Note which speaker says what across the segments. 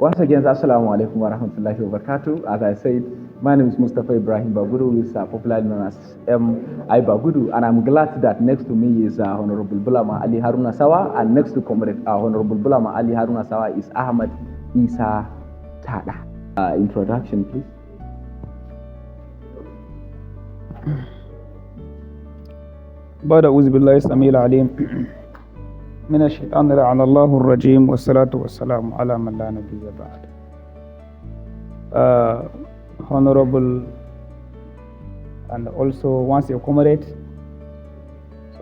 Speaker 1: Once again, Assalamu alaikum wa rahmatullahi wa barakatuh. As I said, my name is Mustafa Ibrahim Bagudu, who is popularly known as M.I. Bagudu, and I'm glad that next to me is Honorable Bulama Ali Haruna Sawa, and next to Comrade Honorable Bulama Ali Haruna Sawa is Ahmad Isa Tada. Introduction, please.
Speaker 2: بعد أعوذ بالله السميع العليم من الشيطان اللعين الرجيم والصلاة والسلام على من لا نبي بعد. Honorable and also once a comrade,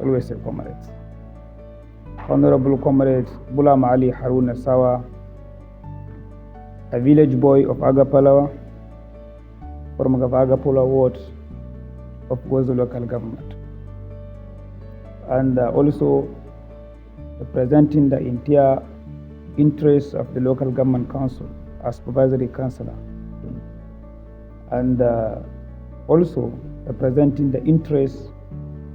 Speaker 2: always a comrade. Honorable Comrade Bulama Ali Haruna Sawa, a village boy of Agapalawa from Agapala ward of Gwoza local government, and also representing the entire interests of the local government council as supervisory councillor, and also representing the interests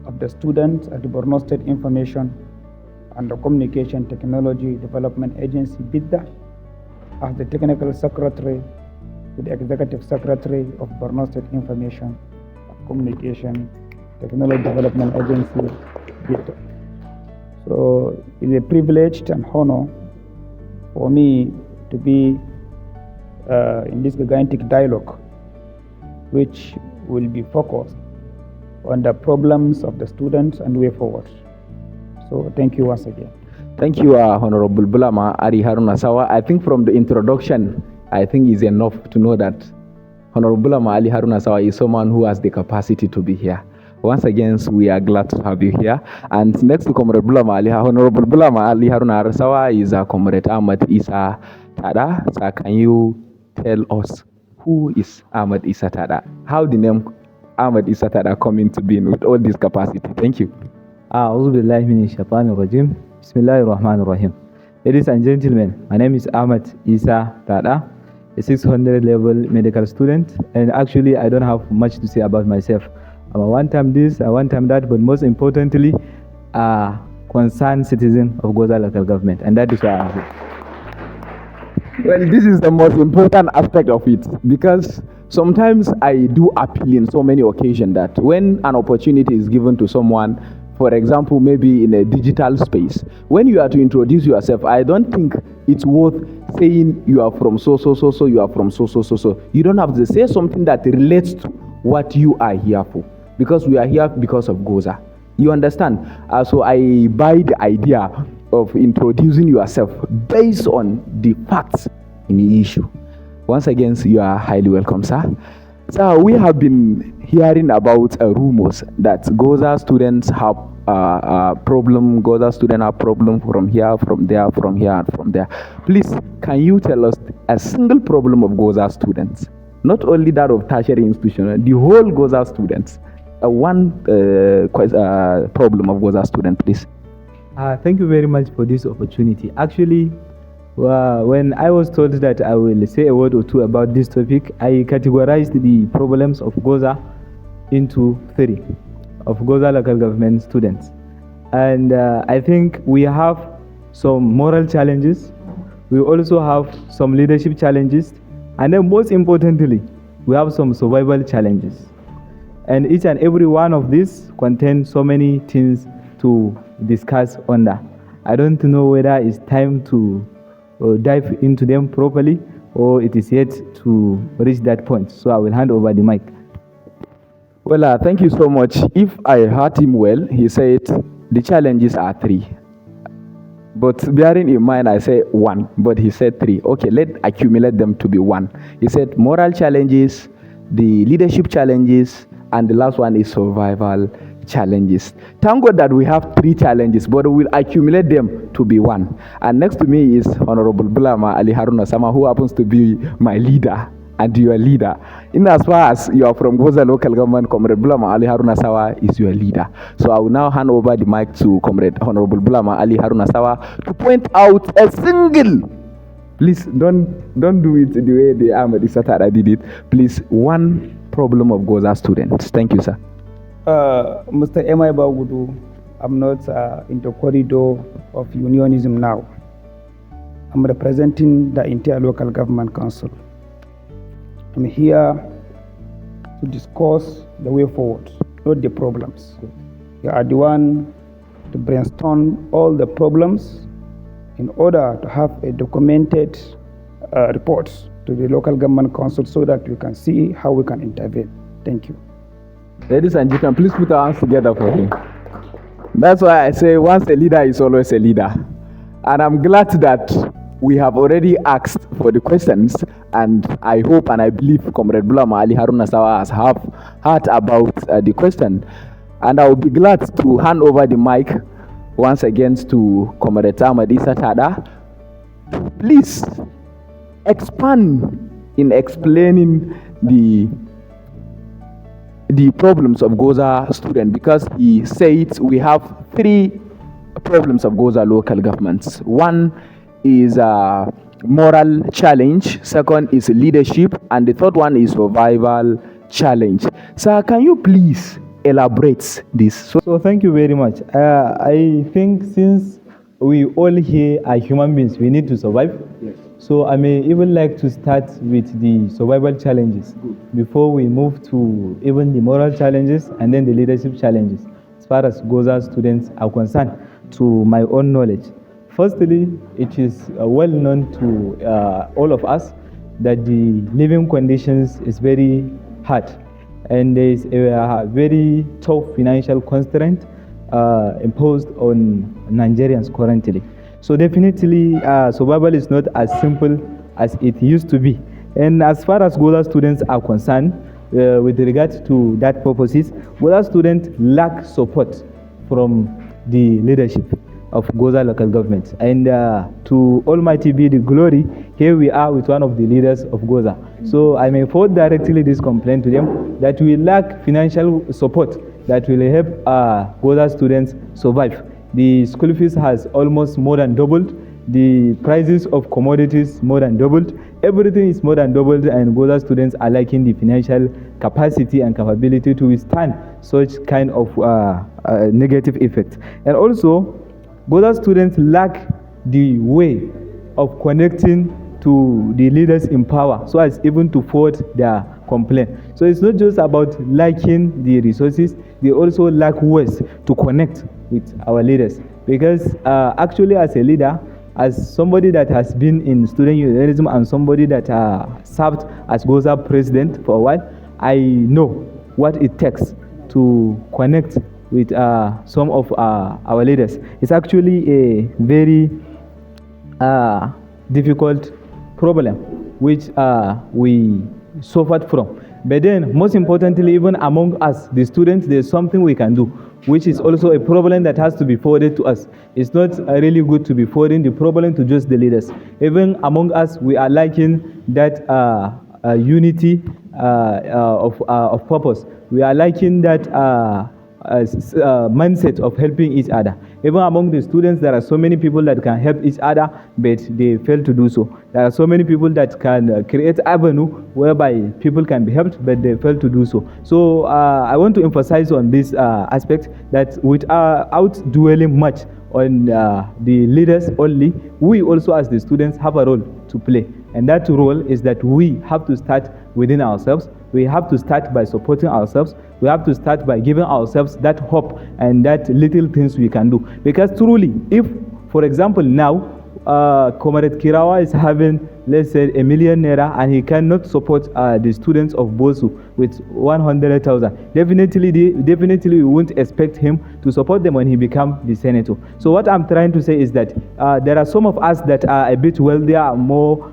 Speaker 2: of the students at the Borno State Information and the Communication Technology Development Agency BIDDA as the technical secretary to the executive secretary of Borno State Information and Communication Technology Development Agency BIDDA. So it's a privilege and honor for me to be in this gigantic dialogue, which will be focused on the problems of the students and way forward. So thank you once again.
Speaker 1: Thank you, Honorable Bulama Ali Haruna Sawa. I think from the introduction, I think is enough to know that Honorable Bulama Ali Haruna Sawa is someone who has the capacity to be here. Once again, we are glad to have you here. And next to Comrade Bulama Ali, Honorable Bulama Ali Haruna Sawa is Comrade Ahmad Isa Tada. So can you tell us who is Ahmad Isa Tada? How the name Ahmad Isa Tada come into being with all this capacity? Thank you.
Speaker 3: أعوذ بالله من الشيطان الرجيم بسم الله الرحمن الرحيم. Ladies and gentlemen, my name is Ahmad Isa Tada, a 600 level medical student, and actually I don't have much to say about myself. I'm a one-time this, a one-time that, but most importantly, a concerned citizen of Gwoza local government, and that is why I'm here.
Speaker 1: Well, this is the most important aspect of it, because sometimes I do appeal in so many occasions that when an opportunity is given to someone, for example, maybe in a digital space, when you are to introduce yourself, I don't think it's worth saying you are from so, you are from so. You don't have to say something that relates to what you are here for, because we are here because of Gwoza. You understand? So I buy the idea of introducing yourself based on the facts in the issue. Once again, you are highly welcome, sir. So we have been hearing about rumors that Gwoza students have problem. Gwoza students have problem from here, from there, from here, and from there. Please, can you tell us a single problem of Gwoza students? Not only that of tertiary institution, the whole Gwoza students. One problem of Gwoza students, please.
Speaker 3: Thank you very much for this opportunity. Actually, when I was told that I will say a word or two about this topic, I categorized the problems of Gwoza into three, of Gwoza local government students. And I think we have some moral challenges, we also have some leadership challenges, and then most importantly, we have some survival challenges. And each and every one of these contains so many things to discuss on that. I don't know whether it's time to dive into them properly or it is yet to reach that point. So I will hand over the mic.
Speaker 1: Well, thank you so much. If I heard him well, he said the challenges are three. But bearing in mind, I say one, but he said three. Okay, let's accumulate them to be one. He said moral challenges, the leadership challenges, and the last one is survival challenges. Thank God that we have three challenges, but we'll accumulate them to be one. And next to me is Honorable Bulama Ali Haruna Sama, who happens to be my leader and your leader. In as far as you are from Gwoza local government, Comrade Bulama Ali Haruna Sawa is your leader. So I will now hand over the mic to Comrade Honorable Bulama Ali Haruna Sawa to point out a single. Please don't do it the way the Ahmad Isa Tada did it. Please, one problem of Gwoza students. Thank you, sir.
Speaker 2: Mr. M.I. Bagudu, I'm not in the corridor of unionism now. I'm representing the entire local government council. I'm here to discuss the way forward, not the problems. We are the one to brainstorm all the problems in order to have a documented report to the local government council so that we can see how we can intervene. Thank you.
Speaker 1: Ladies and gentlemen, please put our hands together for him. That's why I say once a leader is always a leader. And I'm glad that we have already asked for the questions, and I hope and I believe Comrade Bulama Ali Haruna Sawa has heard about the question. And I will be glad to hand over the mic once again to Comrade Ahmad Issa Tada. Please expand in explaining the problems of Gwoza student, because he said we have 3 problems of Gwoza local governments. One is a moral challenge, second is leadership, and the third one is survival challenge. Sir, can you please elaborate this?
Speaker 3: So thank you very much. I think since we all here are human beings, we need to survive. Yes. So I may even like to start with the survival challenges before we move to even the moral challenges and then the leadership challenges, as far as Gwoza students are concerned, to my own knowledge. Firstly, it is well known to all of us that the living conditions is very hard, and there is a very tough financial constraint imposed on Nigerians currently. So definitely survival is not as simple as it used to be. And as far as Gwoza students are concerned, with regard to that purposes, Gwoza students lack support from the leadership of Gwoza local government. And to Almighty be the glory, here we are with one of the leaders of Gwoza. So I may forward directly this complaint to them that we lack financial support that will help Gwoza students survive. The school fees has almost more than doubled. The prices of commodities more than doubled. Everything is more than doubled, and Gwoza students are lacking the financial capacity and capability to withstand such kind of negative effect. And also, Gwoza students lack the way of connecting to the leaders in power so as even to forward their complaint. So it's not just about lacking the resources, they also lack ways to connect with our leaders. Because actually as a leader, as somebody that has been in student unionism and somebody that served as Gwoza president for a while, I know what it takes to connect with some of our leaders. It's actually a very difficult problem which we suffered from. But then, most importantly, even among us, the students, there's something we can do, which is also a problem that has to be forwarded to us. It's not really good to be forwarding the problem to just the leaders. Even among us, we are lacking that unity of purpose. We are lacking that mindset of helping each other. Even among the students, there are so many people that can help each other, but they fail to do so. There are so many people that can create avenue whereby people can be helped, but they fail to do so. So I want to emphasize on this aspect that without dwelling much on the leaders only, we also as the students have a role to play. And that role is that we have to start within ourselves. We have to start by supporting ourselves. We have to start by giving ourselves that hope and that little things we can do. Because truly, if, for example, now, Comrade Kirawa is having, let's say, ₦1 million and he cannot support the students of Bosu with 100,000. Definitely we won't expect him to support them when he becomes the senator. So what I'm trying to say is that there are some of us that are a bit wealthier, more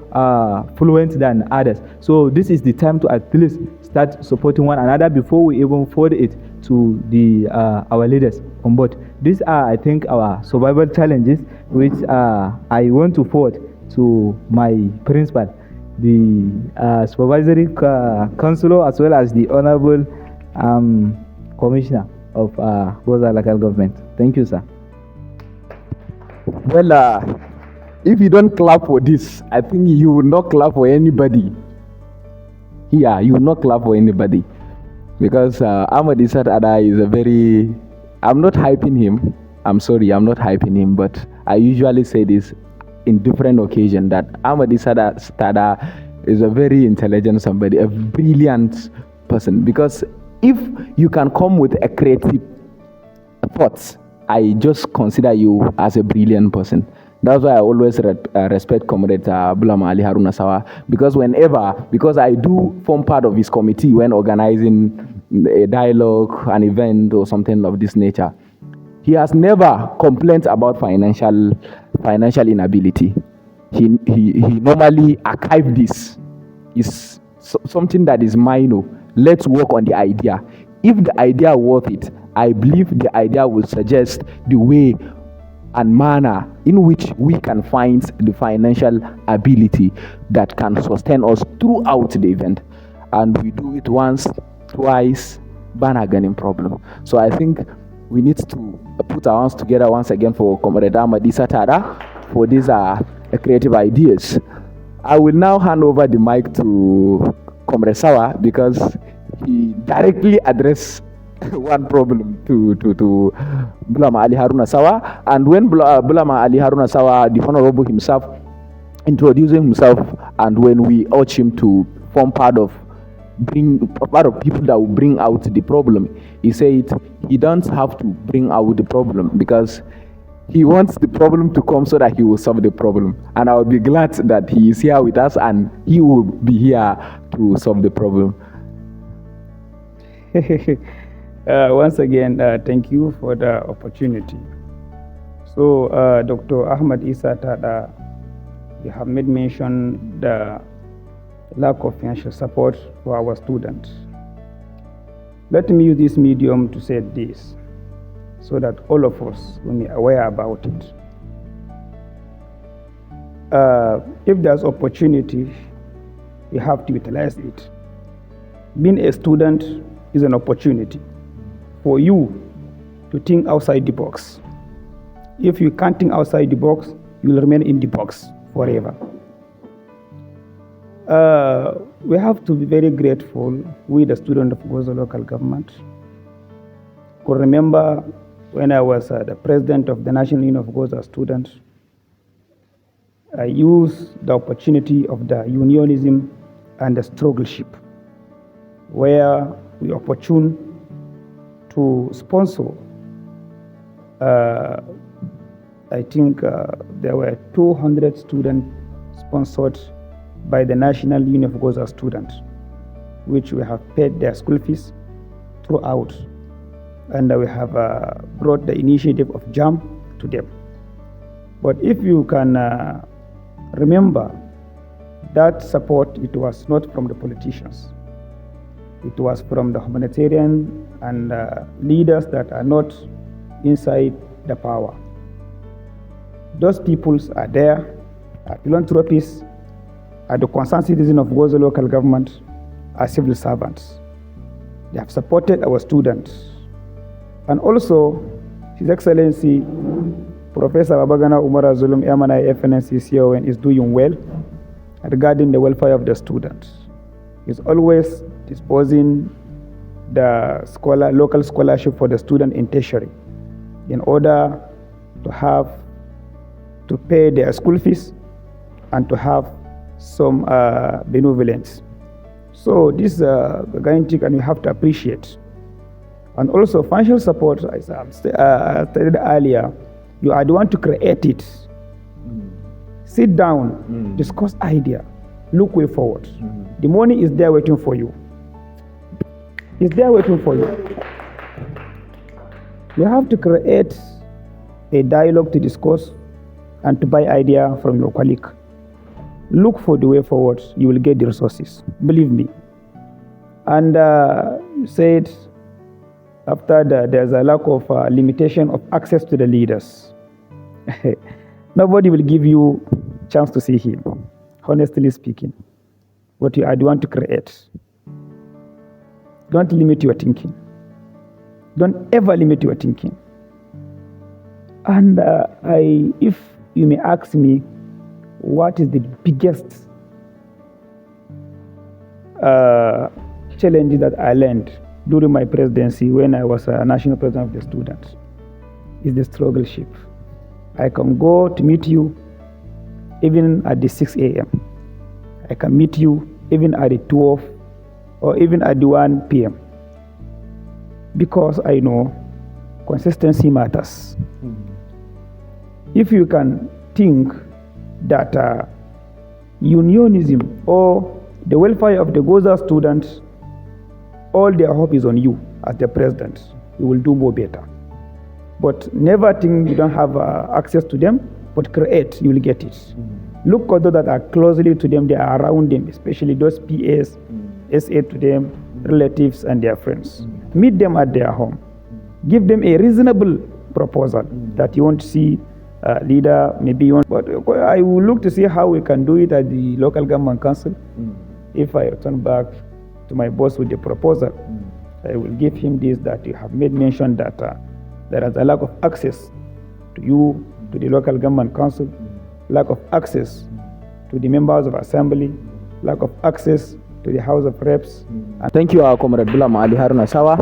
Speaker 3: fluent than others. So this is the time to at least start supporting one another before we even forward it to the our leaders on board. These are, I think, our survival challenges, which I want to forward to my principal, the supervisory councillor, as well as the honorable commissioner of Gwoza local government. Thank you, sir.
Speaker 1: Well, if you don't clap for this, I think you will not clap for anybody. Yeah, you will not clap for anybody. Because Ahmad Issa Tada is a very... I'm not hyping him. I'm sorry, I'm not hyping him, but I usually say this. in different occasions that Ahmad Stada is a very intelligent somebody, a brilliant person. Because if you can come with a creative thoughts, I just consider you as a brilliant person. That's why I always respect Comrade Bulama Ali Haruna Sawa, because I do form part of his committee when organizing a dialogue, an event, or something of this nature. He has never complained about financial inability. He normally archive this. It's something that is minor. Let's work on the idea. If the idea worth it, I believe the idea will suggest the way and manner in which we can find the financial ability that can sustain us throughout the event. And we do it once, twice, bargaining problem. So I think we need to put our hands together once again for Comrade Ahmad Issa Tada for these creative ideas. I will now hand over the mic to Comrade Sawa because he directly addressed one problem to Bulama Ali Haruna Sawa. And when Bulama Ali Haruna Sawa, the Honorable himself, introducing himself, and when we urge him to form part of people that will bring out the problem, he said he don't have to bring out the problem because he wants the problem to come so that he will solve the problem. And I will be glad that he is here with us and he will be here to solve the problem.
Speaker 2: Once again, thank you for the opportunity. So, Dr. Ahmad Issa Tada, you have made mention the lack of financial support for our students. Let me use this medium to say this so that all of us will be aware about it. If there's opportunity, we have to utilize it. Being a student is an opportunity for you to think outside the box. If you can't think outside the box, you will remain in the box forever. We have to be very grateful with the student of Gwoza local government. I could remember when I was the president of the National Union of Gwoza students, I used the opportunity of the unionism and the struggleship, where we opportune to sponsor. I think there were 200 students sponsored by the National Union of Gwoza students, which we have paid their school fees throughout. And we have brought the initiative of JAM to them. But if you can remember, that support, it was not from the politicians. It was from the humanitarian and leaders that are not inside the power. Those peoples are there, are philanthropists, are the concerned citizens of Gwoza local government, are civil servants. They have supported our students. And also, His Excellency, Professor Babagana Umar Zulum Yamanai FNNCCON is doing well regarding the welfare of the students. He's always disposing the local scholarship for the student in tertiary in order to pay their school fees and to have some benevolence. So this is a gigantic, and we have to appreciate. And also financial support, as I stated earlier, you are the one to create it. Sit down, discuss idea, look way forward. The money is there waiting for you. It's there waiting for you. You have to create a dialogue to discuss and to buy idea from your colleague. Look for the way forward, you will get the resources, believe me. And you said after there's a lack of limitation of access to the leaders. Nobody will give you chance to see him, honestly speaking. What you are the one to create. Don't limit your thinking. Don't ever limit your thinking. And if you may ask me, what is the biggest challenge that I learned during my presidency when I was a national president of the students? Is the struggleship. I can go to meet you even at the 6 a.m. I can meet you even at the 12 or even at the 1 p.m. Because I know consistency matters. If you can think that unionism or the welfare of the Gwoza students, all their hope is on you as the president, you will do more better. But never think you don't have access to them, but create, you will get it. Look at those that are closely to them, they are around them, especially those PAs, SA to them, relatives and their friends. Meet them at their home. Give them a reasonable proposal that you want to see leader, maybe you want, but I will look to see how we can do it at the local government council. If I return back to my boss with the proposal, I will give him this, that you have made mention that there is a lack of access to you, to the local government council, lack of access to the members of assembly, lack of access to the House of Reps.
Speaker 1: Thank you, Comrade Bulama Ali Haruna Sawa.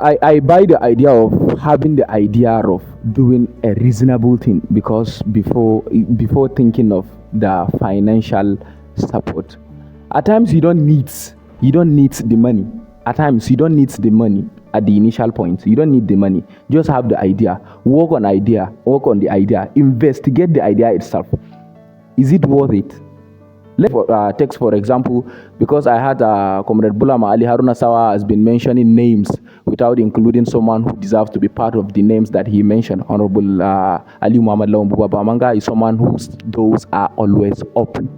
Speaker 1: I buy the idea of having the idea of doing a reasonable thing, because before thinking of the financial support, at times you don't need the money. At times you don't need the money at the initial point. You don't need the money. Just have the idea. Work on the idea. Investigate the idea itself. Is it worth it? Let's take for example, because I had Comrade Bulama Ali Haruna Sawa has been mentioning names without including someone who deserves to be part of the names that he mentioned. Honorable Ali Muhammad Lawan Buba Bamanga is someone whose doors are always open.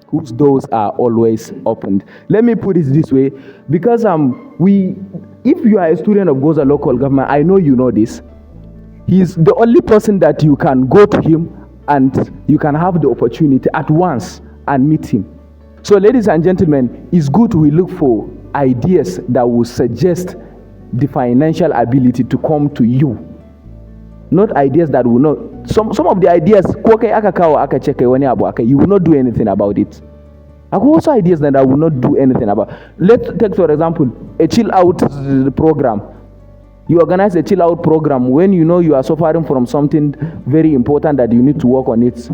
Speaker 1: Whose doors are always opened. Let me put it this way, because if you are a student of Gwoza local government, I know you know this. He's the only person that you can go to him and you can have the opportunity at once and meet him. So ladies and gentlemen, it's good we look for ideas that will suggest the financial ability to come to you. Not ideas that will not, some of the ideas, you will not do anything about it. I have also ideas that I will not do anything about. Let's take, for example, a chill out program. You organize a chill out program when you know you are suffering from something very important that you need to work on it.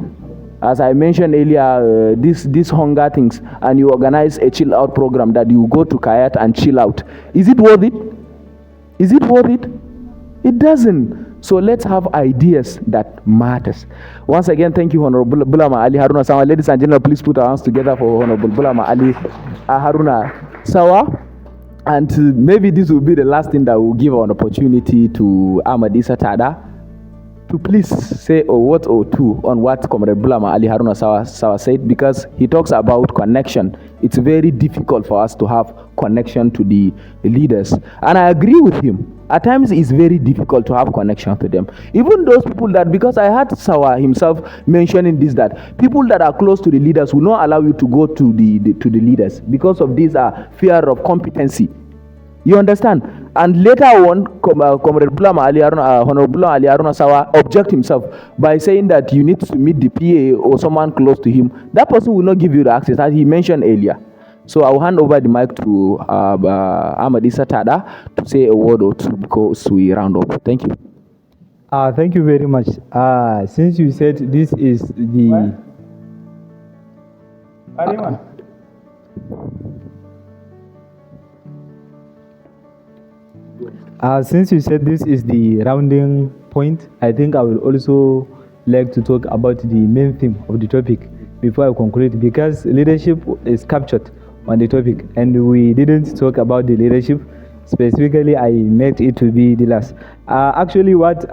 Speaker 1: As I mentioned earlier, these hunger things, and you organize a chill out program that you go to Kayat and chill out. Is it worth it? Is it worth it? It doesn't. So let's have ideas that matters. Once again, thank you, Honorable Bulama Ali Haruna Sawa. Ladies and gentlemen, please put our hands together for Honorable Bulama Ali Haruna Sawa. And maybe this will be the last thing that will give an opportunity to Ahmadisa Tada to please say a word or two on what Comrade Bulama Ali Haruna Sawa said, because he talks about connection. It's very difficult for us to have connection to the leaders. And I agree with him. At times it's very difficult to have connection to them. Even those people that, because I heard Sawa himself mentioning this, that people that are close to the leaders will not allow you to go to the leaders because of this fear of competency. You understand? And later on, Comrade Bulama Ali Haruna, Honorable Ali Haruna Sawa object himself by saying that you need to meet the PA or someone close to him. That person will not give you the access, as he mentioned earlier. So I will hand over the mic to Ahmadisa Tada to say a word or two because we round up. Thank you.
Speaker 3: Thank you very much. Since you said this is the... since you said this is the rounding point, I think I would also like to talk about the main theme of the topic before I conclude, because leadership is captured on the topic and we didn't talk about the leadership. Specifically, I made it to be the last. Actually, what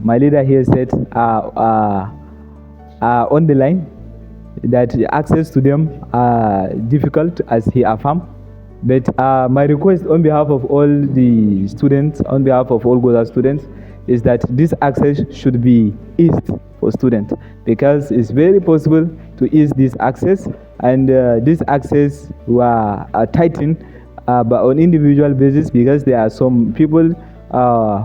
Speaker 3: my leader here said on the line, that access to them are difficult, as he affirmed. But my request on behalf of all the students, on behalf of all Gwoza students, is that this access should be eased for students, because it's very possible to ease this access, and this access were tightened but on individual basis, because there are some people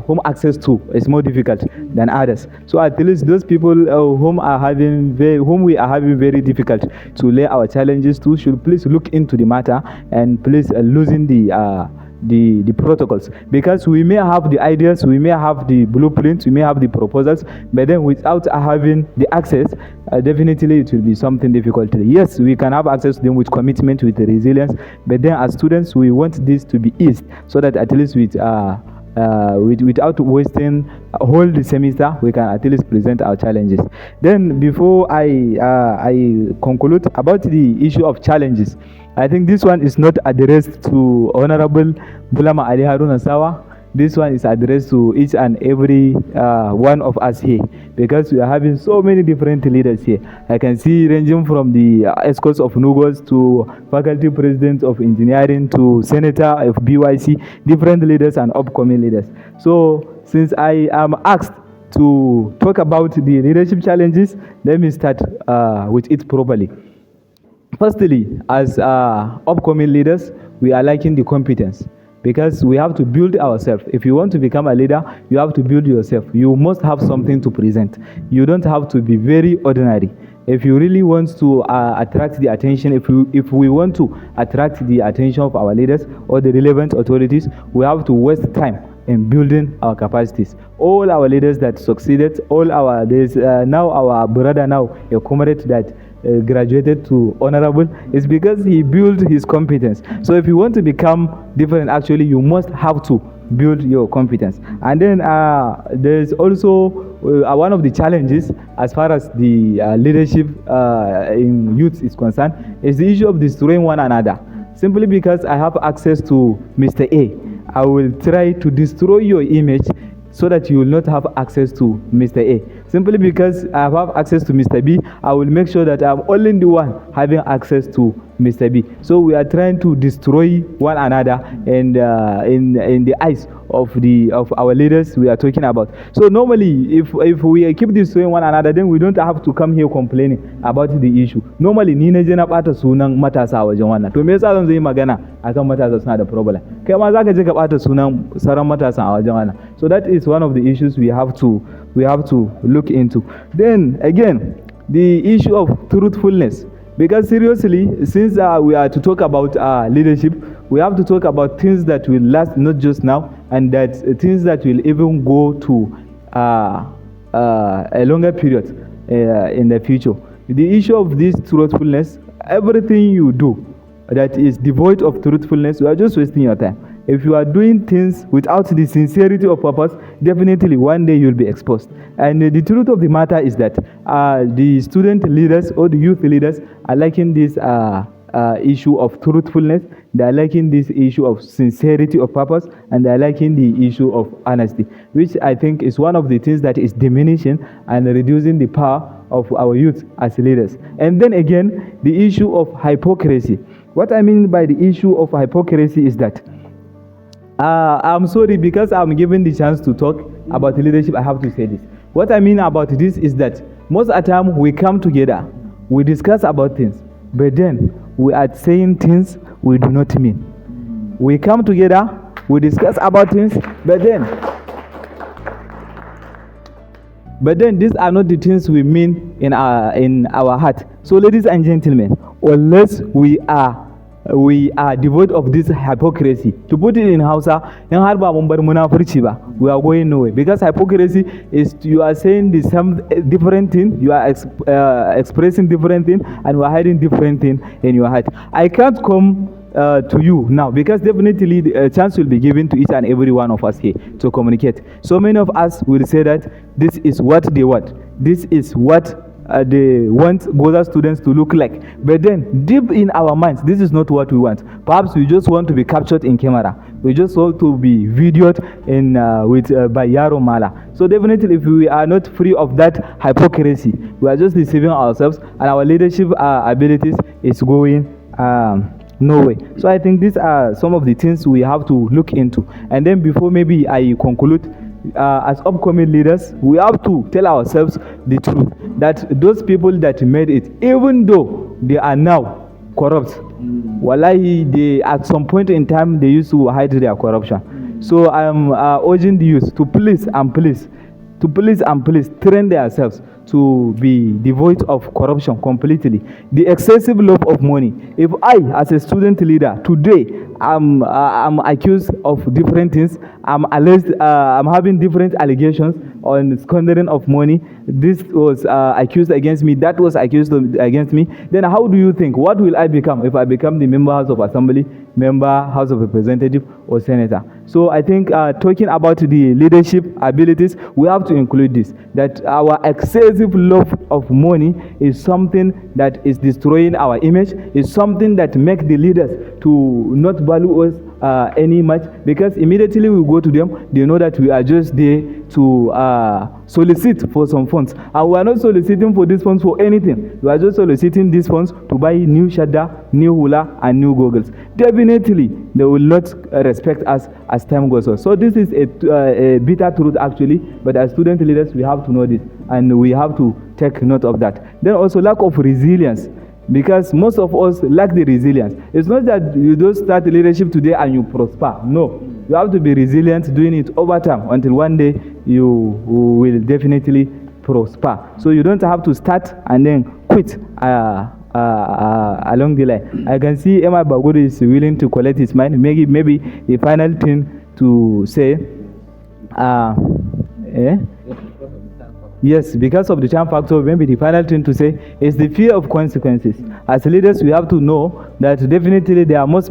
Speaker 3: whom access to is more difficult than others. So at least those people whom we are having very difficult to lay our challenges to should please look into the matter and please loosen the the protocols, because we may have the ideas, we may have the blueprints, we may have the proposals, but then without having the access, definitely it will be something difficult. Yes, we can have access to them with commitment, with resilience, but then as students we want this to be eased, so that at least without wasting a whole semester, we can at least present our challenges. Then before I conclude about the issue of challenges, I think this one is not addressed to Honorable Bulama Ali Haruna Sawa. This one is addressed to each and every one of us here, because we are having so many different leaders here. I can see ranging from the escorts of Nugos to faculty presidents of engineering to senator of BYC, different leaders and upcoming leaders. So since I am asked to talk about the leadership challenges, let me start with it properly. Firstly, as upcoming leaders, we are lacking the competence, because we have to build ourselves. If you want to become a leader, you have to build yourself. You must have something to present. You don't have to be very ordinary. If you really want to attract the attention, if we want to attract the attention of our leaders or the relevant authorities, we have to waste time in building our capacities. All our leaders that succeeded, all our there's now our brother now, a comrade that graduated to honorable, is because he built his competence. So if you want to become different, actually you must have to build your competence. And then there's also one of the challenges as far as the leadership in youth is concerned, is the issue of destroying one another. Simply because I have access to Mr. A, I will try to destroy your image so that you will not have access to Mr. A. Simply because I have access to Mr. B, I will make sure that I'm only the one having access to Mr. B. So we are trying to destroy one another, and in the eyes of our leaders we are talking about. So normally, if we keep destroying one another, then we don't have to come here complaining about the issue. Normally ni na je na bata sunan matasa wajen wannan. To me yasa zan yi magana akan matasa suna da problem? Kai ma zaka je ka bata sunan sauran matasan a wajen wannan. So that is one of the issues we have to look into. Then again, the issue of truthfulness. Because seriously, since we are to talk about leadership, we have to talk about things that will last not just now, and that things that will even go to a longer period in the future. The issue of this truthfulness, everything you do that is devoid of truthfulness, you are just wasting your time. If you are doing things without the sincerity of purpose, definitely one day you'll be exposed. And the truth of the matter is that the student leaders or the youth leaders are liking this issue of truthfulness, they are liking this issue of sincerity of purpose, and they are liking the issue of honesty, which I think is one of the things that is diminishing and reducing the power of our youth as leaders. And then again, the issue of hypocrisy. What I mean by the issue of hypocrisy is that I'm sorry, because I'm given the chance to talk about leadership, I have to say this. What I mean about this is that most of the time we come together, we discuss about things, but then we are saying things we do not mean. We come together, we discuss about things, but then these are not the things we mean in our heart. So ladies and gentlemen, unless we are devoid of this hypocrisy, to put it in Hausa, we are going nowhere. Because hypocrisy is you are saying the same different thing, you are expressing different thing, and you are hiding different thing in your heart. I can't come to you now, because definitely a chance will be given to each and every one of us here to communicate. So many of us will say that this is what they want, this is what they want Gwoza students to look like, but then deep in our minds, this is not what we want. Perhaps we just want to be captured in camera, we just want to be videoed in by Yaro Mala. So definitely, if we are not free of that hypocrisy, we are just deceiving ourselves, and our leadership abilities is going no way. So I think these are some of the things we have to look into. And then before maybe I conclude, as upcoming leaders, we have to tell ourselves the truth, that those people that made it, even though they are now corrupt, wallahi, they at some point in time they used to hide their corruption. So I'm urging the youth to please train themselves to be devoid of corruption completely. The excessive love of money. If I, as a student leader, today I'm accused of different things. I'm alleged, I'm having different allegations on squandering of money. This was accused against me. That was accused against me. Then how do you think? What will I become if I become the member House of Assembly, member House of Representative, or senator? So I think talking about the leadership abilities, we have to include this, that our excessive love of money is something that is destroying our image, is something that makes the leaders to not value us any much, because immediately we go to them, they know that we are just there to solicit for some funds, and we are not soliciting for these funds for anything. We are just soliciting these funds to buy new shadda, new hula, and new goggles. Definitely they will not respect us as time goes on. So this is a bitter truth actually, but as student leaders we have to know this, and we have to take note of that. Then also lack of resilience, because most of us lack the resilience. It's not that you don't start leadership today and you prosper. No, you have to be resilient, doing it over time until one day you will definitely prosper. So you don't have to start and then quit along the line. I can see Emma Bagudu is willing to collect his mind. Maybe the final thing to say, yes, because of the time factor, maybe the final thing to say is the fear of consequences. As leaders, we have to know that definitely there must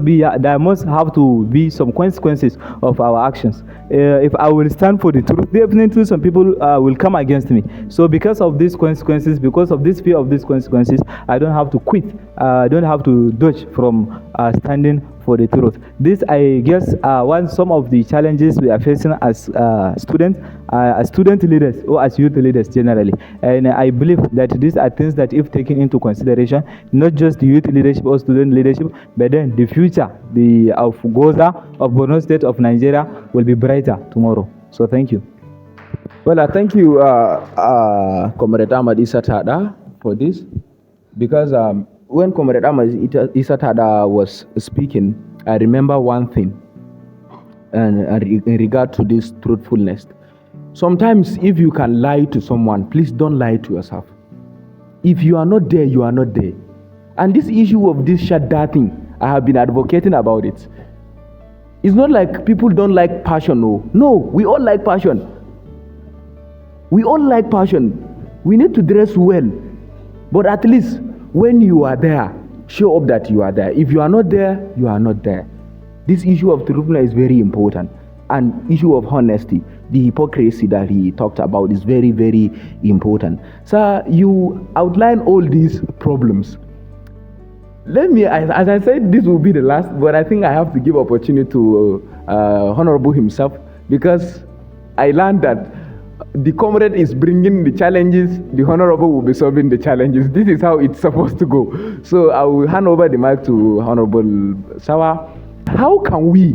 Speaker 3: have to be some consequences of our actions. If I will stand for the truth, definitely some people will come against me. So because of these consequences, because of this fear of these consequences, I don't have to quit. I don't have to dodge from standing for the truth. This, I guess, some of the challenges we are facing as students, as student leaders, or as youth leaders generally. And I believe that these are things that, if taken into consideration, not just the youth leadership or student leadership, but then the future of Gwoza, of Borno State, of Nigeria will be brighter tomorrow. So thank you.
Speaker 1: Well, thank you, Comrade Ahmad Issa Tada, for this, because when Comrade Ahmad Issa Tada was speaking, I remember one thing, and in regard to this truthfulness. Sometimes if you can lie to someone, please don't lie to yourself. If you are not there, you are not there. And this issue of this shadda thing, I have been advocating about it. It's not like people don't like passion. No, we all like passion. We all like passion. We need to dress well. But at least when you are there, show up that you are there. If you are not there, you are not there. This issue of truthfulness is very important. And issue of honesty, the hypocrisy that he talked about, is very, very important. So you outline all these problems. Let me, as I said, this will be the last, but I think I have to give opportunity to Honorable himself, because I learned that the comrade is bringing the challenges, the Honorable will be solving the challenges. This is how it's supposed to go. So I will hand over the mic to Honorable Sawa. How can we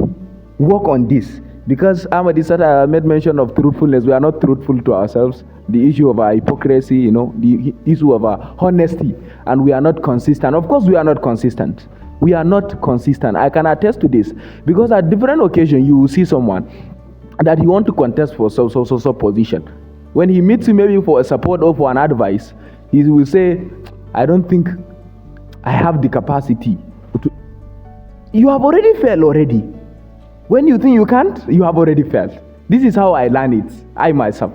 Speaker 1: work on this? Because Ahmad Issa made mention of truthfulness. We are not truthful to ourselves. The issue of our hypocrisy, the issue of our honesty, and we are not consistent. Of course, we are not consistent. We are not consistent. I can attest to this, because at different occasions you will see someone that he want to contest for so position. When he meets you maybe for a support or for an advice, he will say, I don't think I have the capacity to. You have already failed already. When you think you can't, you have already failed. This is how I learn it, I myself.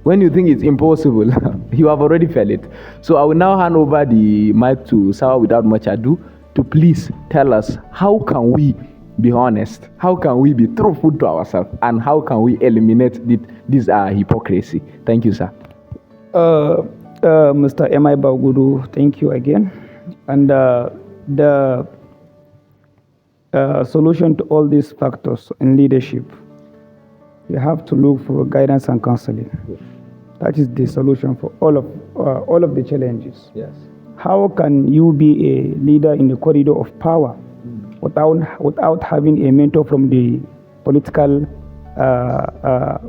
Speaker 1: When you think it's impossible, you have already failed it. So I will now hand over the mic to Sawa without much ado to please tell us, how can we be honest? How can we be truthful to ourselves? And how can we eliminate this hypocrisy? Thank you, sir.
Speaker 2: Mr. M.I. Bagudu, thank you again. And the solution to all these factors in leadership, you have to look for guidance and counseling.
Speaker 1: Yes.
Speaker 2: That is the solution for all of the challenges.
Speaker 1: Yes.
Speaker 2: How can you be a leader in the corridor of power without having a mentor from the political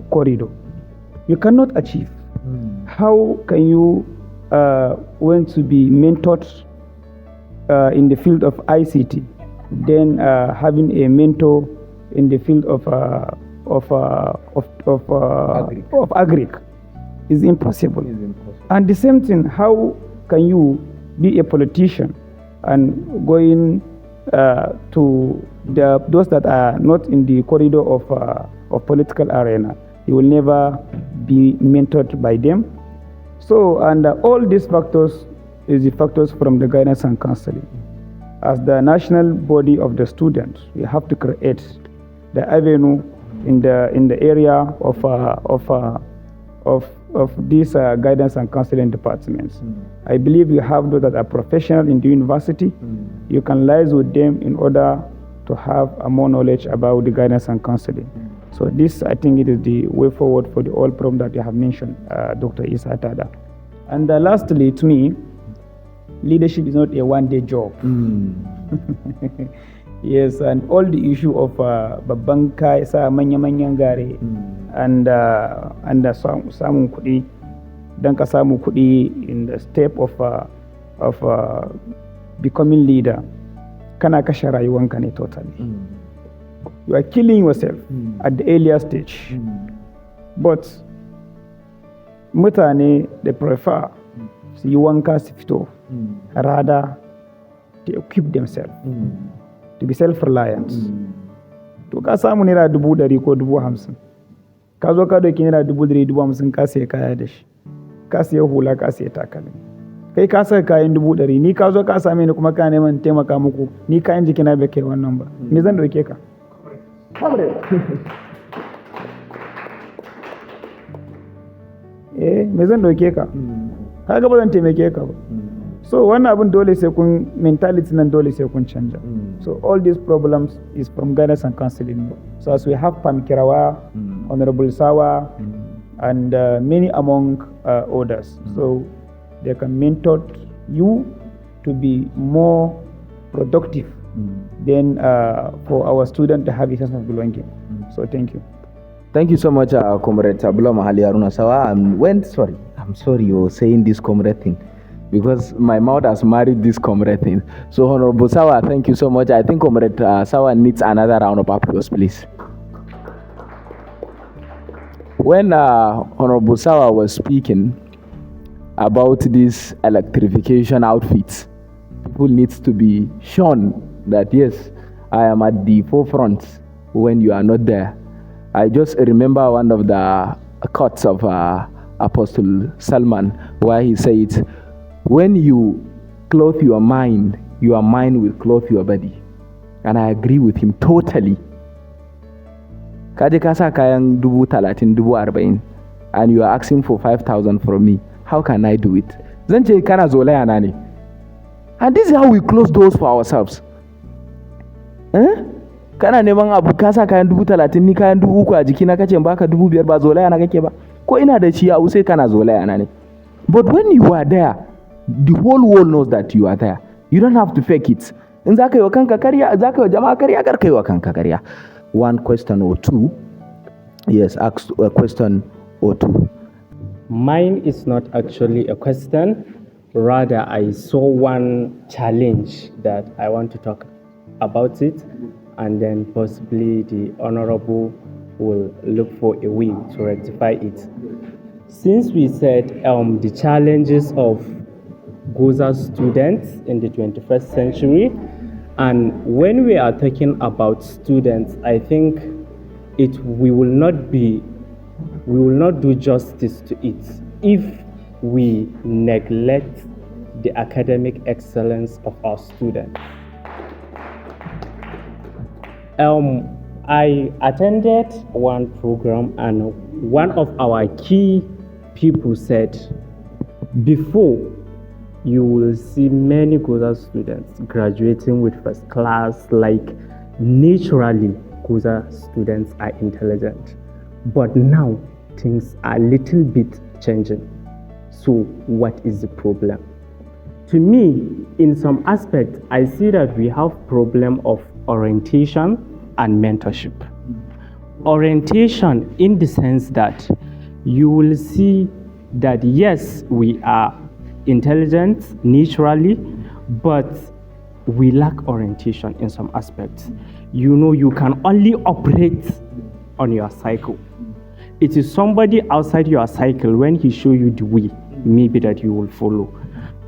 Speaker 2: corridor? You cannot achieve. How can you want to be mentored in the field of ICT, then having a mentor in the field of agric is impossible. And the same thing, how can you be a politician and going to those that are not in the corridor of political arena. He will never be mentored by them. So, and all these factors is the factors from the guidance and counseling. As the national body of the students, we have to create the avenue in the area of these guidance and counseling departments. I believe you have those that are professional in the university. You can liaise with them in order to have more knowledge about the guidance and counseling. So this, I think, it is the way forward for the all problem that you have mentioned, Dr. Isa Tada. And lastly, to me, leadership is not a one-day job. Yes, and all the issue of babban kai sa manya-manyan gare and samun kuɗi, dan ka samu kuɗi in the step of becoming leader, kana kashe rayuwanka ne totally. You are killing yourself at the earlier stage. But mutane, they prefer su yi wanka su fito rather to equip themselves, to be self-reliant. To ka samu naira 100,000 ko 50,000, ka zo ka doki naira 100,000, 50,000 ka siya kaya da shi, ka siya hula, ka siya takalmi. Kai ka saka kayan 100,000, ni ka zo ka same ni kuma ka neman taimaka muku, ni kayan jikina bai kai wannan ba, me zan doke ka? Me zan doke ka? Kaga ba zan taimake ka ba. So wannan abin dole sai kun mentality nan dole sai kun canja. So all these problems is from guidance and counseling. So as we have Pam Kirawa, Honorable Sawa, and many among others, so they can mentor you to be more productive than for our student to have a sense of belonging. So thank you.
Speaker 1: Thank you so much, Comrade Tabula Mahali Aruna Sawa. I'm sorry you're saying this comrade thing, because my mouth has married this comrade thing. So Honorable Sawa, thank you so much. I think Comrade Sawa needs another round of applause, please. When Honorable Sawa was speaking about this electrification outfits, people needs to be shown that yes, I am at the forefront when you are not there. I just remember one of the quotes of Apostle Salman, where he said, when you clothe your mind will clothe your body. And I agree with him totally. Kaje ka sa kayan 30,000, 40,000, and you are asking for 5,000 from me. How can I do it? Zan ce kana zolaya na ne. And this is how we close doors for ourselves. Kana neman abu ka sa kayan 30,000, ni kayan 3,000 a jiki na kace in baka 5,000, ba zolaya na kake ba. Ko ina da shi a sai kana zolaya na ne. But when you are there, the whole world knows that you are there. You don't have to fake it. In zaka yi wa kanka kariya, zaka yi wa jama'a kariya, kar ka yi wa kanka kariya. One question or two. Yes, ask a question or two.
Speaker 4: Mine is not actually a question. Rather, I saw one challenge that I want to talk about it, and then possibly the Honorable will look for a way to rectify it. Since we said the challenges of Gwoza students in the 21st century, and when we are talking about students, I think we will not do justice to it if we neglect the academic excellence of our students. I attended one program, and one of our key people said, before you will see many Gwoza students graduating with first class, like naturally Gwoza students are intelligent. But now things are a little bit changing. So what is the problem? To me, in some aspects, I see that we have problem of orientation and mentorship. Orientation in the sense that you will see that yes, we are intelligent naturally, but we lack orientation in some aspects. You know, you can only operate on your cycle. It is somebody outside your cycle, when he show you the way, maybe that you will follow.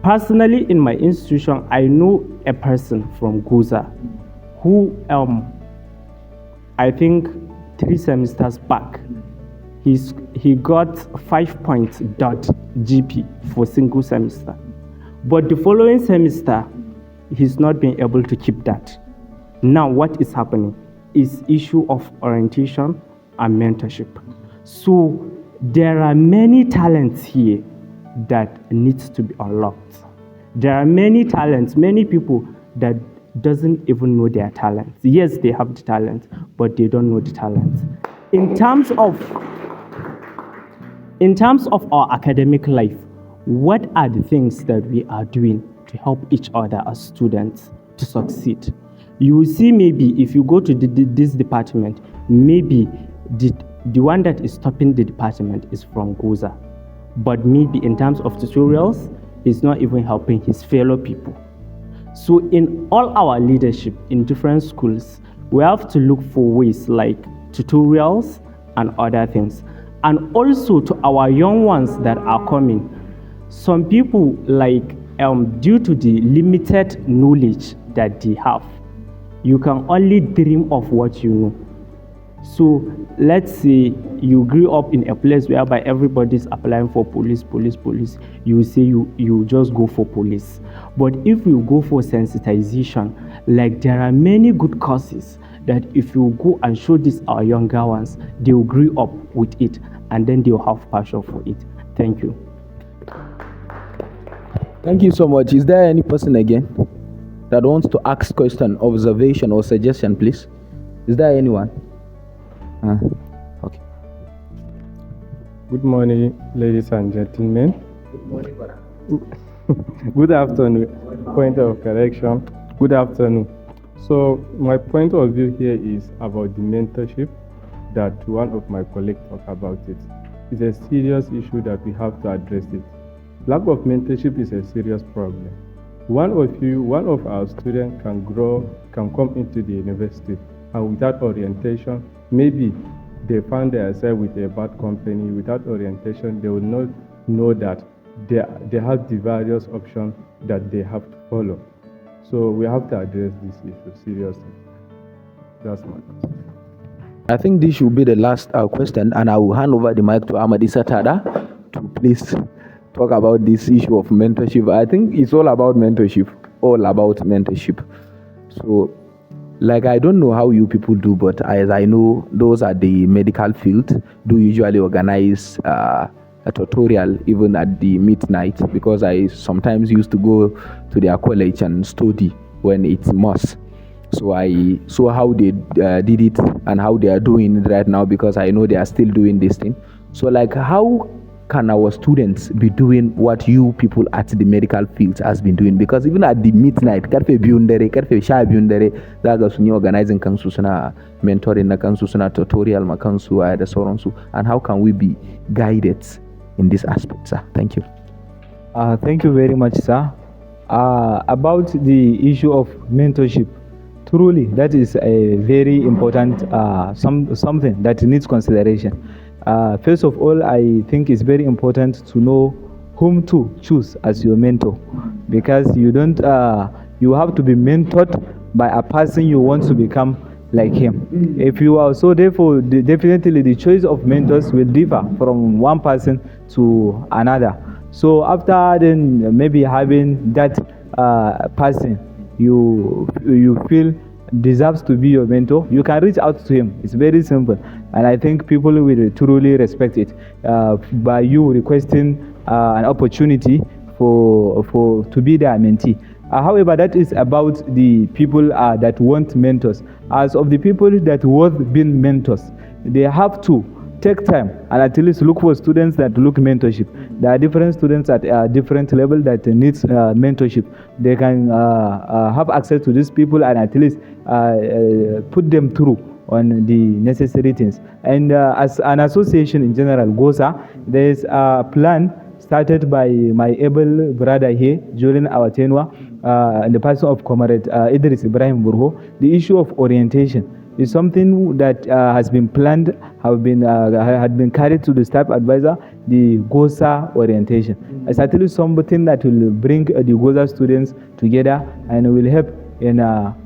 Speaker 4: Personally, in my institution, I know a person from Gwoza who, I think 3 semesters back, he got 5 points dot GP for single semester. But the following semester, he's not been able to keep that. Now, what is happening is issue of orientation and mentorship. So there are many talents here that needs to be unlocked. There are many talents, many people that doesn't even know their talents. Yes, they have the talent, but they don't know the talent. In terms of our academic life, what are the things that we are doing to help each other as students to succeed? You will see maybe if you go to this department, maybe the one that is stopping the department is from Gwoza. But maybe in terms of tutorials, he's not even helping his fellow people. So in all our leadership in different schools, we have to look for ways like tutorials and other things. And also to our young ones that are coming, some people like, due to the limited knowledge that they have, you can only dream of what you know. So let's say you grew up in a place whereby everybody's applying for police. You say you just go for police. But if you go for sensitization, like there are many good courses that if you go and show this our younger ones, they will grow up with it and then they'll have passion for it. Thank you.
Speaker 1: Thank you so much. Is there any person again that wants to ask question, observation, or suggestion, please? Is there anyone? Okay.
Speaker 5: Good morning, ladies and gentlemen.
Speaker 1: Good morning, brother.
Speaker 5: Good afternoon. Point of correction. Good afternoon. So my point of view here is about the mentorship that one of my colleagues talked about it. It's a serious issue that we have to address it. Lack of mentorship is a serious problem. One of our students can come into the university, and without orientation, maybe they find themselves with a bad company. Without orientation, they will not know that they have the various options that they have to follow. So we have to address this issue seriously. That's my question.
Speaker 1: I think this should be the last question, and I will hand over the mic to Ahmad Tada to please talk about this issue of mentorship. I think it's all about mentorship. So, like, I don't know how you people do, but as I know, those at the medical field do usually organize a tutorial even at the midnight, because I sometimes used to go to their college and study when it's must. So I saw how they did it and how they are doing it right now, because I know they are still doing this thing. So, like, how can our students be doing what you people at the medical field has been doing? Because even at the midnight, karfe biyun dare, karfe sha biyun dare, zaga sun yi organizing kansu, suna mentoring na kansu, suna tutorial ma kansu da sauransu. And how can we be guided in this aspect, sir? Thank you.
Speaker 3: Thank you very much, sir. About the issue of mentorship, truly that is a very important something that needs consideration. First of all, I think it's very important to know whom to choose as your mentor, because you have to be mentored by a person you want to become like him. If you are so, therefore, definitely the choice of mentors will differ from one person to another. So after then, maybe having that person you feel deserves to be your mentor, you can reach out to him. It's very simple, and I think people will truly respect it by you requesting an opportunity to be their mentee. However, that is about the people that want mentors. As of the people that want being mentors, they have to take time and at least look for students that look mentorship. There are different students at a different level that needs mentorship. They can have access to these people and at least put them through on the necessary things. And as an association in general, Gwoza, there is a plan started by my able brother here during our tenure, in the person of Comrade Idris Ibrahim Burho, the issue of orientation. It's something that has been planned, had been carried to the staff advisor, the Gwoza orientation. It's actually something that will bring the Gwoza students together and will help in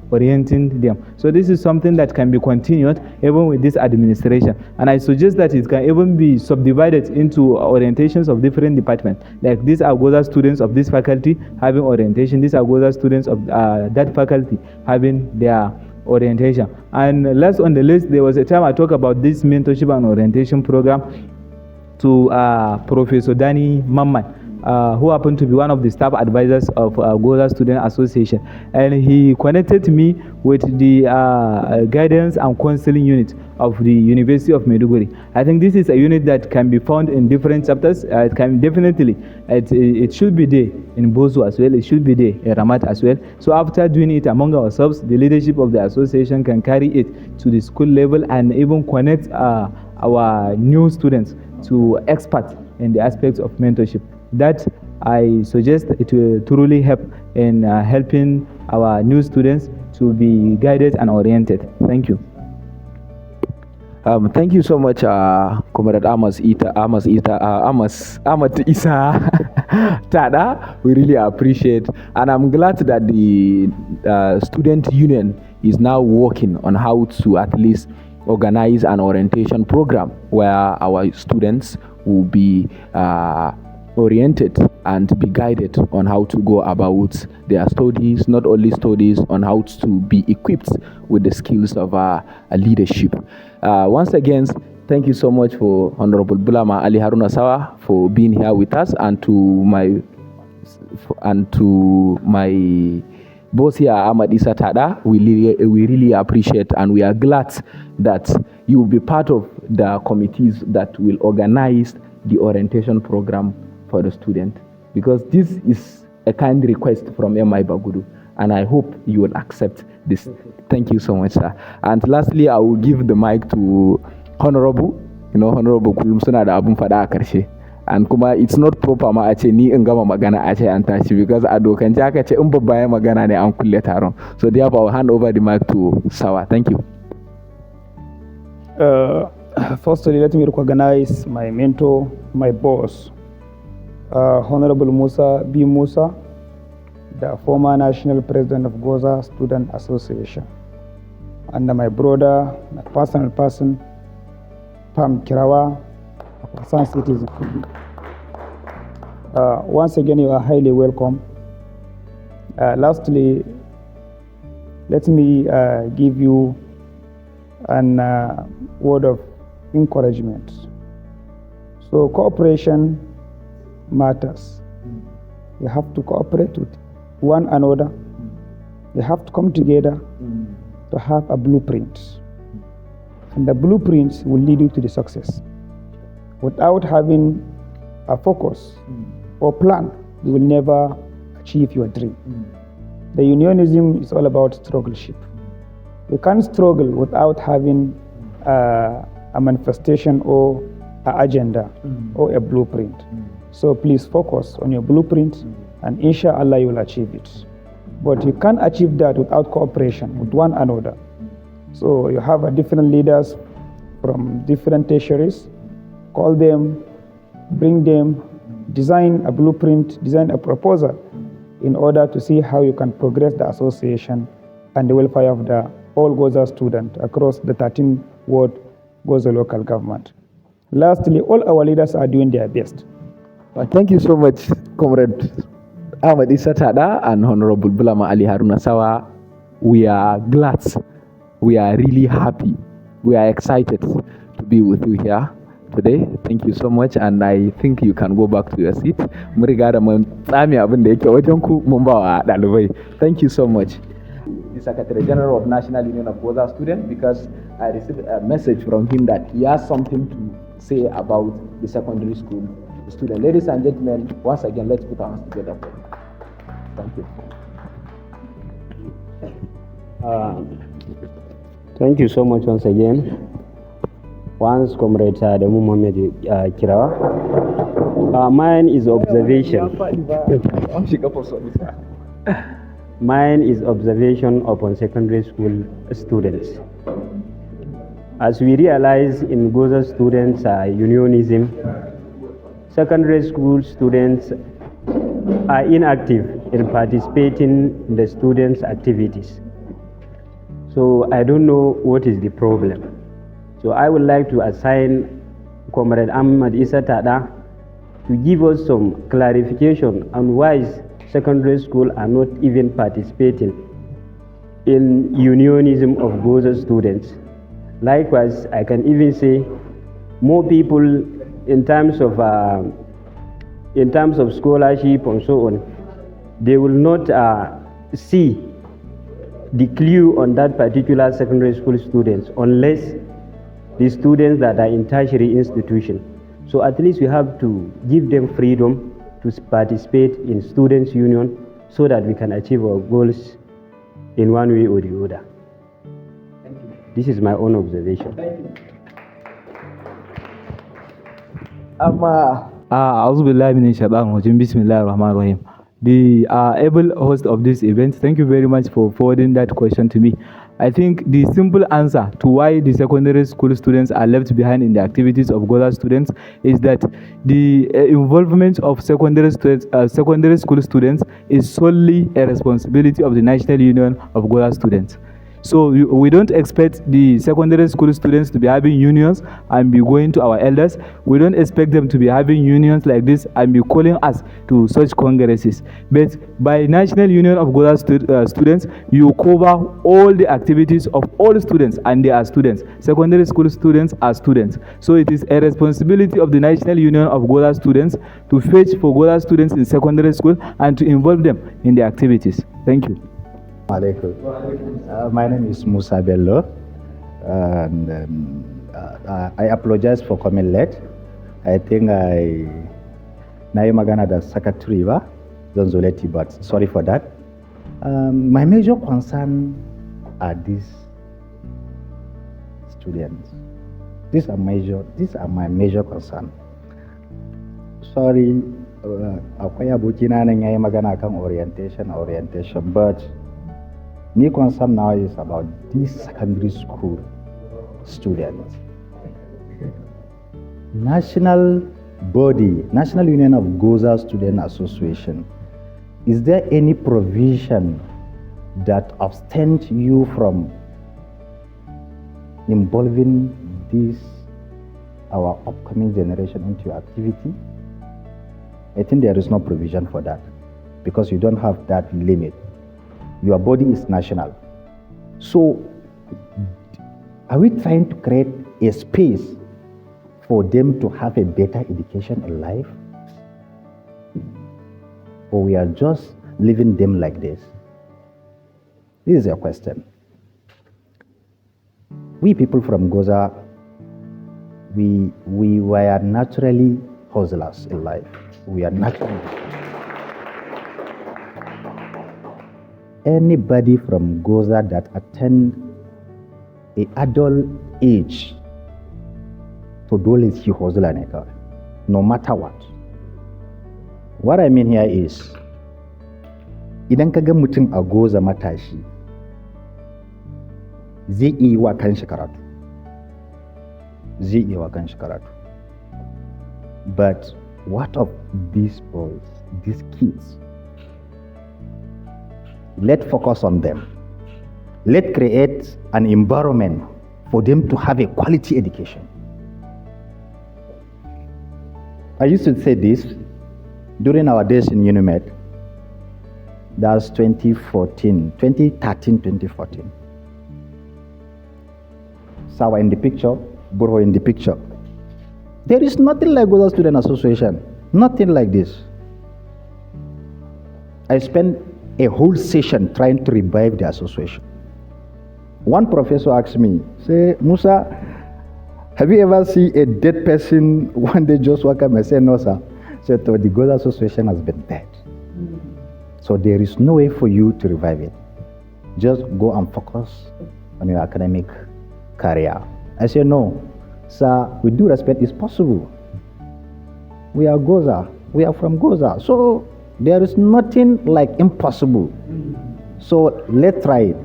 Speaker 3: orienting them. So this is something that can be continued even with this administration. And I suggest that it can even be subdivided into orientations of different departments. Like these are Gwoza students of this faculty having orientation. These are Gwoza students of that faculty having their orientation. And last on the list, there was a time I talked about this mentorship and orientation program to Professor Danny Mamman, who happened to be one of the staff advisors of Gwoza Student Association. And he connected me with the guidance and counseling unit of the University of Maiduguri. I think this is a unit that can be found in different chapters. It can definitely, it should be there in Bozu as well. It should be there in Ramat as well. So after doing it among ourselves, the leadership of the association can carry it to the school level and even connect our new students to experts in the aspects of mentorship. That I suggest it will truly help in helping our new students to be guided and oriented. Thank you.
Speaker 1: Thank you so much, Comrade Ahmad Isa Tada. We really appreciate, and I'm glad that the student union is now working on how to at least organize an orientation program where our students will be oriented and be guided on how to go about their studies, not only studies, on how to be equipped with the skills of leadership. Once again, thank you so much for Honorable Bulama Ali Haruna Sawa for being here with us, and to my boss here, Ahmad Isa Tada. We really appreciate, and we are glad that you will be part of the committees that will organize the orientation program for the student, because this is a kind request from MI Bagudu, and I hope you will accept this. Thank you so much, sir. And lastly, I will give the mic to Honorable. Honorable kullum suna da abun fada a karshe. And kuma it's not proper ma a ce ni in gama magana a ce an tashi, because a dokance aka ce in babba ya magana ne an kulle taron. So therefore I will hand over the mic to Sawa. Thank you.
Speaker 2: Firstly, let me recognize my mentor, my boss, Honorable Musa B. Musa, the former national president of Gwoza Student Association, and my brother, my personal person, Pam Kirawa, a concerned citizen. Once again, you are highly welcome. Lastly, let me give you an word of encouragement. So cooperation matters. You have to cooperate with one another. You have to come together to have a blueprint. And the blueprint will lead you to the success. Without having a focus or plan, you will never achieve your dream. The unionism is all about struggleship. You can't struggle without having a manifestation or an agenda or a blueprint. So please focus on your blueprint, and inshallah you will achieve it. But you can't achieve that without cooperation with one another. So you have different leaders from different tertiaries. Call them, bring them, design a blueprint, design a proposal in order to see how you can progress the association and the welfare of the all Gwoza students across the 13 ward Gwoza local government. Lastly, all our leaders are doing their best.
Speaker 1: Thank you so much, Comrade Ahmad Isa Tada and Honorable Bulama Ali Haruna Sawa. We are glad, we are really happy, we are excited to be with you here today. Thank you so much, and I think you can go back to your seat. Thank you so much. The Secretary General of National Union of Gwoza Students, because I received a message from him that he has something to say about the secondary school students. Ladies and gentlemen, once again, let's put our hands together for him. Thank you.
Speaker 6: Thank you so much once again. Once Comrade Adamu Mohamed Kirawa. Mine is observation. Mine is observation upon secondary school students. As we realize in Gwoza students' unionism, secondary school students are inactive in participating in the students' activities. So I don't know what is the problem. So I would like to assign Comrade Ahmad Isa Tada to give us some clarification on why secondary school are not even participating in unionism of Gwoza students. Likewise, I can even say more people in terms of scholarship and so on, they will not see the clue on that particular secondary school students unless the students that are in tertiary institution. So at least we have to give them freedom to participate in students' union so that we can achieve our goals in one way or the other. This is my own observation.
Speaker 3: The able host of this event, thank you very much for forwarding that question to me. I think the simple answer to why the secondary school students are left behind in the activities of Gwoza students is that the involvement of secondary school students is solely a responsibility of the National Union of Gwoza students. So we don't expect the secondary school students to be having unions and be going to our elders. We don't expect them to be having unions like this and be calling us to such congresses. But by National Union of Gwoza students, you cover all the activities of all students, and they are students. Secondary school students are students. So it is a responsibility of the National Union of Gwoza students to fetch for Gwoza students in secondary school and to involve them in the activities. Thank you.
Speaker 7: My name is Musa Bello, and I apologize for coming late. I think I magana da secretary ba zan zo late, but sorry for that. My major concern are these students. These are my major concern. Sorry, akwai abokina nan yayi magana kan orientation, but my concern now is about these secondary school students. National Union of Gwoza Student Association, is there any provision that abstains you from involving this, our upcoming generation, into your activity? I think there is no provision for that because you don't have that limit. Your body is national. So, are we trying to create a space for them to have a better education in life? Or we are just leaving them like this? This is a question. We people from Gwoza, we were naturally hustlers in life. We are naturally. Anybody from Gwoza that attend an adult age, to dole shi hustler ne kawai, no matter what. What I mean here is, idan ka ga mutum a Gwoza matashi, zai iya wa kanshi karatu. But what of these boys, these kids? Let's focus on them. Let's create an environment for them to have a quality education. I used to say this during our days in UNIMED. That's 2013, 2014. Sawa in the picture, Burho in the picture. There is nothing like Gwoza Student Association. Nothing like this. I spent a whole session trying to revive the association. One professor asked me, say, Musa, have you ever seen a dead person one day just wake up and say, no, sir? So the Gwoza Association has been dead. So there is no way for you to revive it. Just go and focus on your academic career. I said, no, sir, with due respect, it's possible. We are Gwoza. We are from Gwoza. So there is nothing like impossible. So let's try it.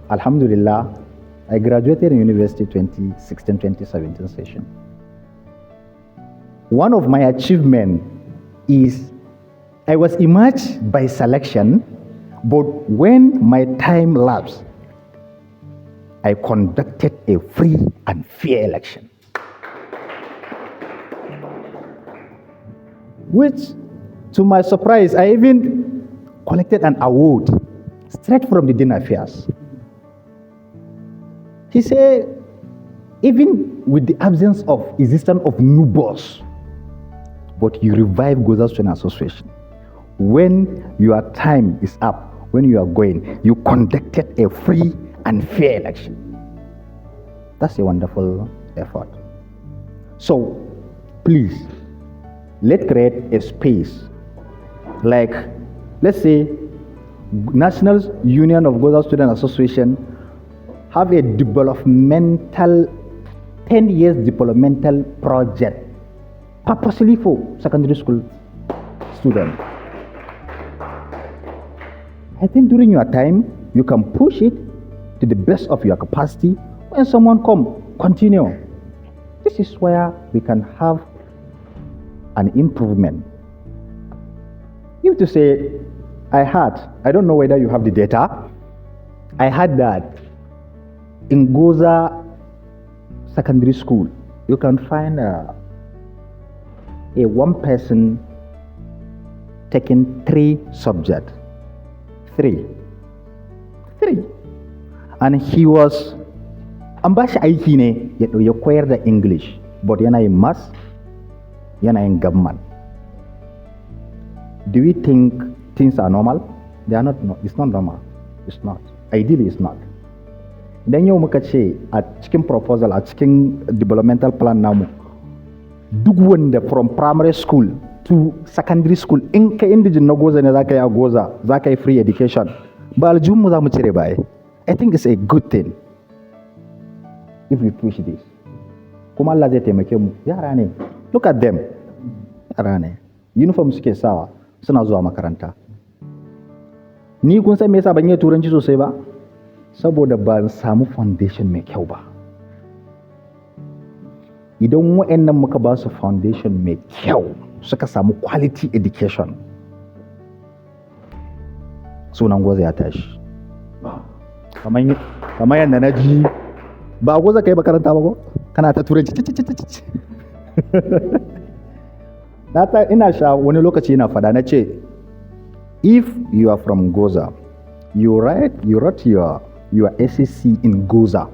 Speaker 7: Alhamdulillah, I graduated in university 2016-2017 session. One of my achievements is I was emerged by selection, but when my time lapsed, I conducted a free and fair election, which, to my surprise, I even collected an award straight from the Dean Affairs. He said, even with the absence of existence of new boss, but you revive Gwoza Student Association. When your time is up, when you are going, you conducted a free and fair election. That's a wonderful effort. So, please, let's create a space. Like, let's say, National Union of Gwoza Student Association have a developmental, 10 years developmental project, purposely for secondary school students. I think during your time, you can push it to the best of your capacity. When someone come, continue. This is where we can have an improvement. If to say, I don't know whether you have the data, I heard that in Gwoza secondary school, you can find a one person taking 3 subjects. 3. And he was, an ba shi aiki ne ya koyar da English, but yana yin maths, yana yin government. Do we think things are normal? They are not. No, it's not normal. It's not. Ideally, it's not. Idan yau muka ce a cikin proposal, a cikin developmental plan namu, duk wanda from primary school to secondary school, in ka indijin na Gwoza ne za ka yi a Gwoza, za ka yi free education, ba aljihunmu za mu cire ba. I think it's a good thing if we push this. Kuma Allah zai taimake mu. Yara ne. Look at them. Yara ne. Uniform suke sawa, suna zuwa makaranta. Ni kun san me yasa ban yi turanci sosai ba? Saboda ban samu foundation mai kyau ba. Idan wa'annan muka ba su foundation mai kyau, suka samu quality education, sunan Gwoza ya tashi. Kamar yadda na ji, ba Gwoza ka yi makaranta ba ko? Kana ta turanci. Ina sha wani lokaci ina fada na ce, if you are from Gwoza, you write your SSC in Gwoza,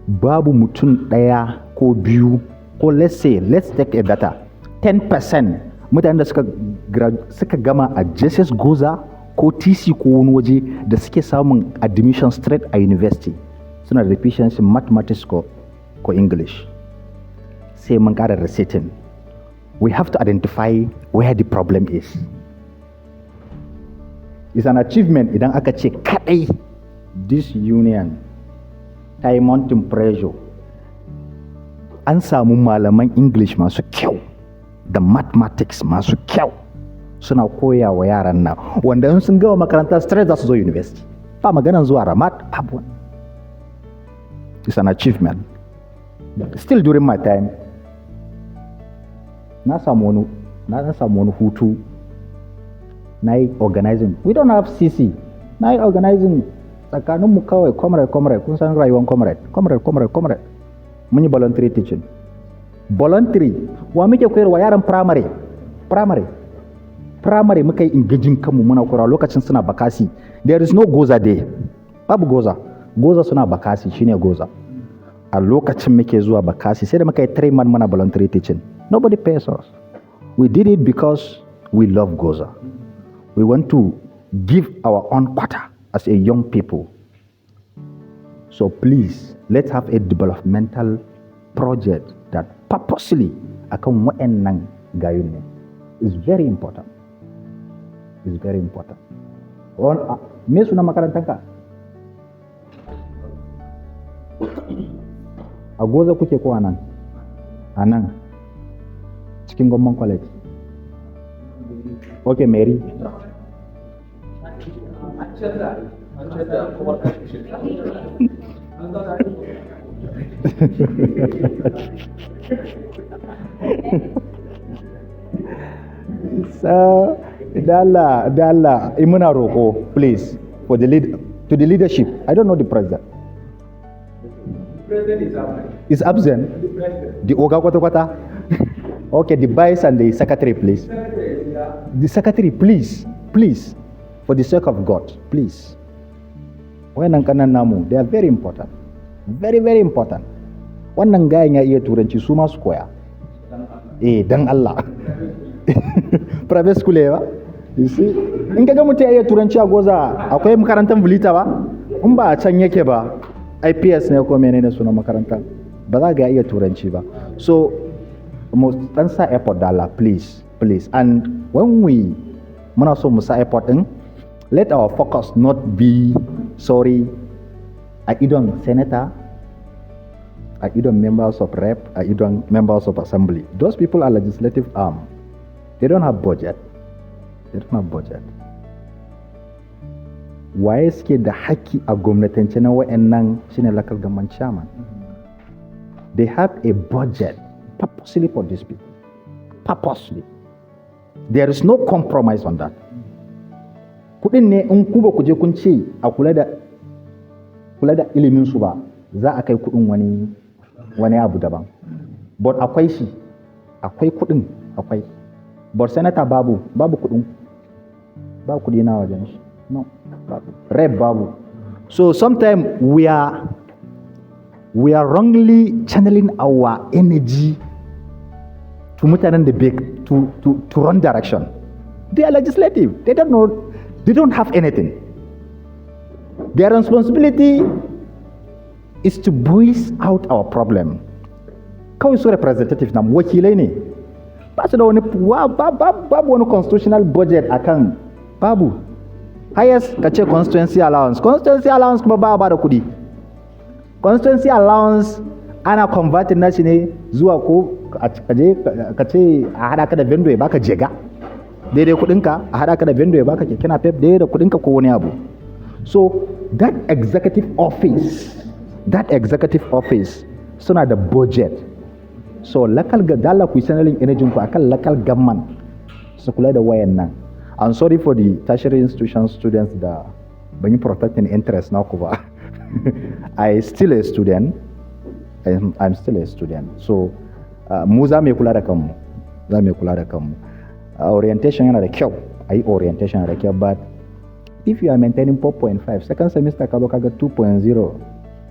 Speaker 7: babu mutum ɗaya ko biyu, ko let's take a data, 10% mutanen da suka gama a JSS Gwoza ko TC ko wani waje da suke samun admission straight a university suna da deficiency mathematics ko English. Sai mun ƙara resetting. We have to identify where the problem is. It's an achievement idan aka ce kadai this union ta yi mountain pressure. An samu malaman English masu kyau da mathematics masu kyau suna koya wa yaran nan, wanda in sun gama makaranta straight za su zo university. Ba maganan zuwa Ramat, babu. It's an achievement. Still during my time, na samu wani hutu. Na yi organizing. We don't have CC. Na yi organizing tsakaninmu kawai comrade. Kun san rayuwar comrade. Mun yi voluntary teaching. Voluntary. Wa muke koyarwa yaran primary muka yi engaging kanmu muna koyarwa lokacin suna Bakasi. There is no Gwoza there. Babu Gwoza. Gwoza suna Bakasi, shine Gwoza. A lokacin muke zuwa Bakasi sai da muka yi 3 months muna voluntary teaching. Nobody pays us. We did it because we love Gwoza. We want to give our own quarter as a young people. So please, let's have a developmental project that purposely akan wa'annan gayun ne. It's very important. It's very important. Me suna makarantanka? A Gwoza kuke ko anan? Anan. Cikin Government College. Okay, Mary. So, Dalla, Imuna Roko, please, for the to the leadership. I don't know the president. Is absent. The Oga Kwata Kwata. Okay, the vice and the secretary, please. The secretary, please, for the sake of God, please. Wannan kanan namu, they are very important. Very, very important. Wannan gayan ya iya turanci su ma su koya. Dan Allah. Private school ba? You see? In kaga mutum ya iya turanci a Gwoza, akwai makarantar Bulita ba? In ba a can yake ba, IPS ne ko menene sunan makarantar? Ba za ga iya turanci ba. So, mu dan sa effort da Allah, please. And when muna so mu sa effort din, let our focus not be a idon senator, a idon members of rep, a idon members of assembly. Those people are legislative arm. They don't have budget. Waye suke da haƙƙi a gwamnatance na wa'annan shine local government chairman. They have a budget purposely for these people. Purposely. There is no compromise on that. Kudin ne in ku ba ku je kun ce a kula da ilimin su ba, za a kai kudin wani abu daban. But akwai kudin. But senator babu kudin. Ba kudi na wajen shi. No, babu. Rep babu. So sometimes we are wrongly channeling our energy to mutanen da big to run direction. They are legislative. They don't have anything. Their responsibility is to voice out our problem. Kawai su representative na wakilai ne. Ba su da babu wani constitutional budget akan babu. Highest ka ce constituency allowance. Constituency allowance kuma ba da kudi. Constituency allowance ana converting nashi ne zuwa ko ka ce a hada ka da vendor ya baka jega daidai kudinka, a hada ka da vendor ya baka keke napep daidai da kudinka ko wani abu. So that executive office suna da budget. So local dala ku channeling energy ku akan local government su kula da wayan nan. I'm sorry for the tertiary institution students da ban yi protecting interest na ku ba. I'm still a student. So mu za mu kula da kanmu. Orientation yana da kyau. Orientation yana da kyau, but if you are maintaining 4.5, second semester ka ga 2.0,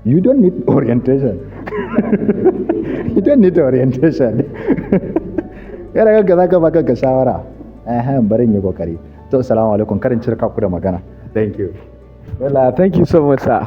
Speaker 7: you don't need orientation. Yana ga za ka baka ga shawara. Barin yi kokari. To assalamu alaikum, karin cirka ku da magana. Thank you.
Speaker 1: Well, thank you so much, sir.